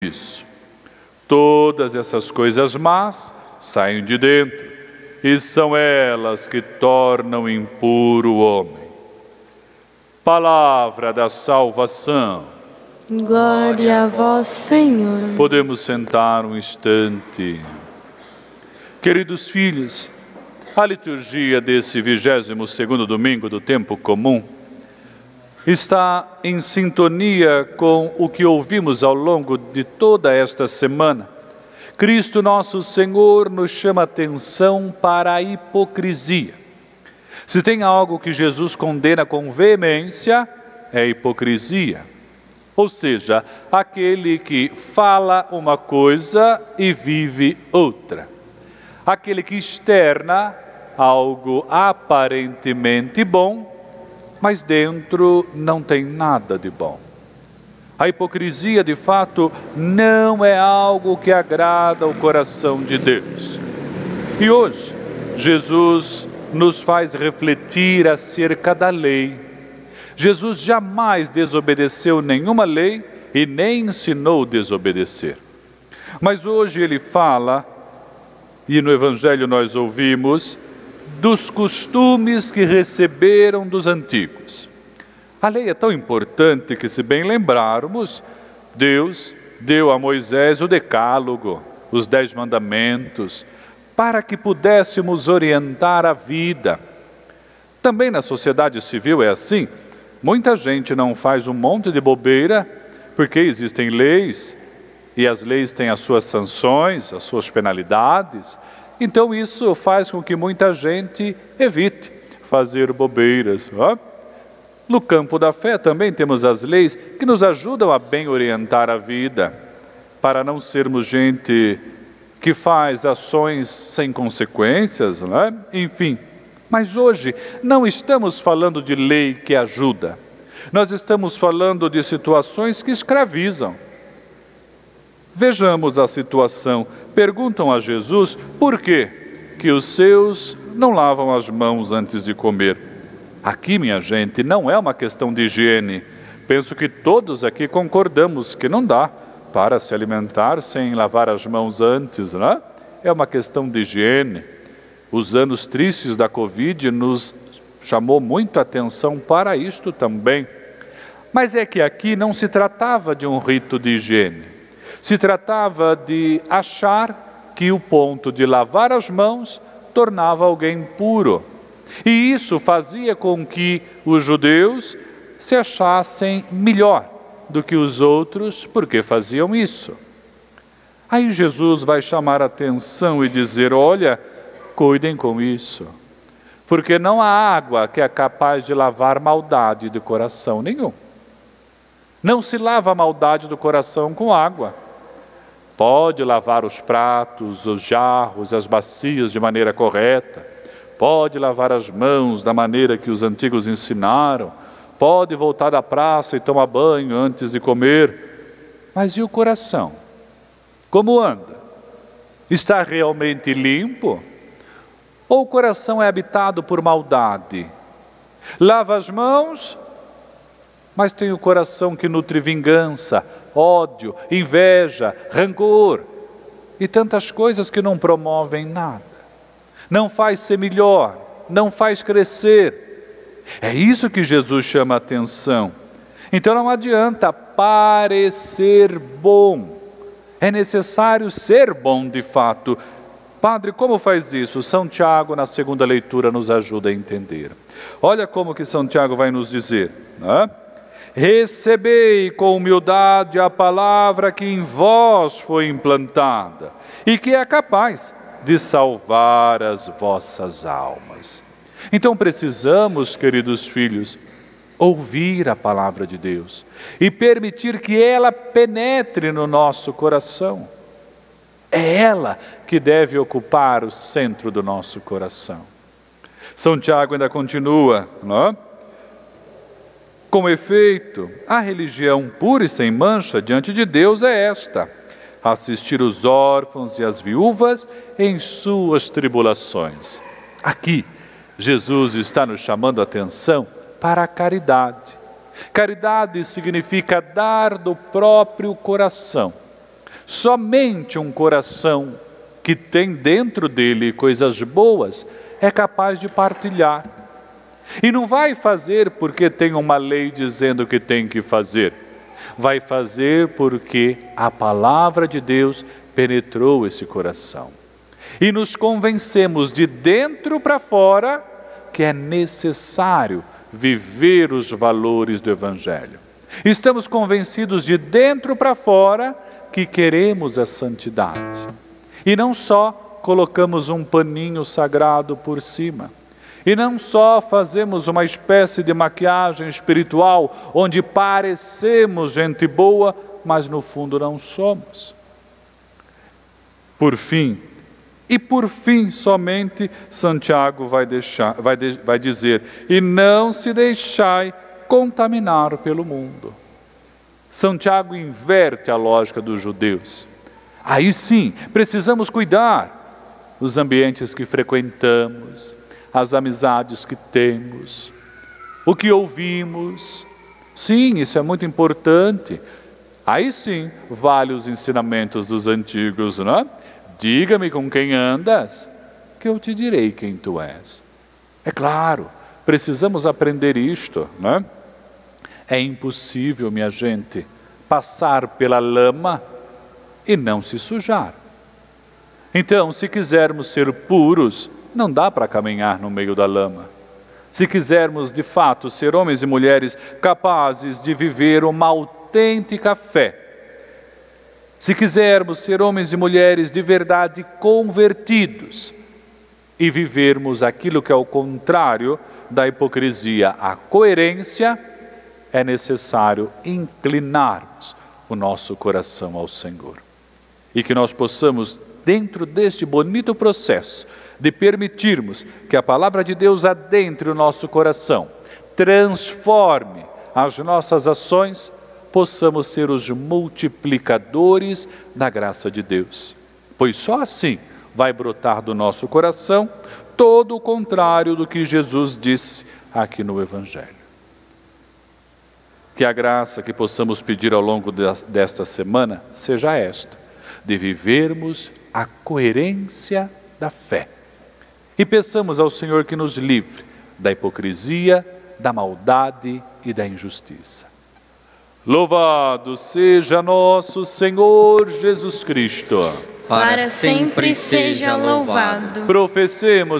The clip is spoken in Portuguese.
disso. Todas essas coisas más saem de dentro, e são elas que tornam impuro o homem. Palavra da salvação. Glória a vós, Senhor. Podemos sentar um instante. Queridos filhos, a liturgia desse 22º domingo do tempo comum está em sintonia com o que ouvimos ao longo de toda esta semana. Cristo nosso Senhor nos chama atenção para a hipocrisia. Se tem algo que Jesus condena com veemência, é a hipocrisia. Ou seja, aquele que fala uma coisa e vive outra. Aquele que externa algo aparentemente bom, mas dentro não tem nada de bom. A hipocrisia, de fato, não é algo que agrada ao coração de Deus. E hoje, Jesus nos faz refletir acerca da lei. Jesus jamais desobedeceu nenhuma lei e nem ensinou desobedecer. Mas hoje ele fala, e no Evangelho nós ouvimos, dos costumes que receberam dos antigos. A lei é tão importante que, se bem lembrarmos, Deus deu a Moisés o decálogo, os 10 mandamentos, para que pudéssemos orientar a vida. Também na sociedade civil é assim. Muita gente não faz um monte de bobeira, porque existem leis, e as leis têm as suas sanções, as suas penalidades. Então isso faz com que muita gente evite fazer bobeiras. No campo da fé também temos as leis que nos ajudam a bem orientar a vida, para não sermos gente que faz ações sem consequências, não é? Enfim. Mas hoje não estamos falando de lei que ajuda. Nós estamos falando de situações que escravizam. Vejamos a situação. Perguntam a Jesus por que os seus não lavam as mãos antes de comer. Aqui, minha gente, não é uma questão de higiene. Penso que todos aqui concordamos que não dá para se alimentar sem lavar as mãos antes, né? É uma questão de higiene. Os anos tristes da Covid nos chamou muito a atenção para isto também. Mas é que aqui não se tratava de um rito de higiene. Se tratava de achar que o ponto de lavar as mãos tornava alguém puro. E isso fazia com que os judeus se achassem melhor do que os outros, porque faziam isso. Aí Jesus vai chamar a atenção e dizer, olha, cuidem com isso, porque não há água que é capaz de lavar maldade de coração nenhum. Não se lava a maldade do coração com água. Pode lavar os pratos, os jarros, as bacias de maneira correta. Pode lavar as mãos da maneira que os antigos ensinaram. Pode voltar da praça e tomar banho antes de comer. Mas e o coração? Como anda? Está realmente limpo? Ou o coração é habitado por maldade? Lava as mãos, mas tem o coração que nutre vingança, ódio, inveja, rancor e tantas coisas que não promovem nada. Não faz ser melhor, não faz crescer. É isso que Jesus chama a atenção. Então não adianta parecer bom. É necessário ser bom de fato. Padre, como faz isso? São Tiago, na segunda leitura, nos ajuda a entender. Olha como que São Tiago vai nos dizer, né? Recebei com humildade a palavra que em vós foi implantada e que é capaz de salvar as vossas almas. Então precisamos, queridos filhos, ouvir a palavra de Deus e permitir que ela penetre no nosso coração. É ela que deve ocupar o centro do nosso coração. São Tiago ainda continua, não é? Com efeito, a religião pura e sem mancha diante de Deus é esta: assistir os órfãos e as viúvas em suas tribulações. Aqui, Jesus está nos chamando a atenção para a caridade. Caridade significa dar do próprio coração. Somente um coração que tem dentro dele coisas boas é capaz de partilhar. E não vai fazer porque tem uma lei dizendo que tem que fazer. Vai fazer porque a palavra de Deus penetrou esse coração. E nos convencemos de dentro para fora que é necessário viver os valores do Evangelho. Estamos convencidos de dentro para fora que queremos a santidade. E não só colocamos um paninho sagrado por cima. E não só fazemos uma espécie de maquiagem espiritual, onde parecemos gente boa, mas no fundo não somos. Por fim, somente Santiago vai dizer, e não se deixai contaminar pelo mundo. Santiago inverte a lógica dos judeus. Aí sim, precisamos cuidar dos ambientes que frequentamos, as amizades que temos, o que ouvimos. Sim, isso é muito importante. Aí sim, vale os ensinamentos dos antigos, não é? Diga-me com quem andas, que eu te direi quem tu és. É claro, precisamos aprender isto, não é? É impossível, minha gente, passar pela lama e não se sujar. Então, se quisermos ser puros, não dá para caminhar no meio da lama. Se quisermos, de fato, ser homens e mulheres capazes de viver uma autêntica fé, se quisermos ser homens e mulheres de verdade convertidos e vivermos aquilo que é o contrário da hipocrisia, a coerência, é necessário inclinarmos o nosso coração ao Senhor. E que nós possamos, dentro deste bonito processo, de permitirmos que a palavra de Deus adentre o nosso coração, transforme as nossas ações, possamos ser os multiplicadores da graça de Deus. Pois só assim vai brotar do nosso coração todo o contrário do que Jesus disse aqui no Evangelho. Que a graça que possamos pedir ao longo desta semana seja esta, de vivermos a coerência da fé. E peçamos ao Senhor que nos livre da hipocrisia, da maldade e da injustiça. Louvado seja nosso Senhor Jesus Cristo. Para sempre seja louvado. Professemos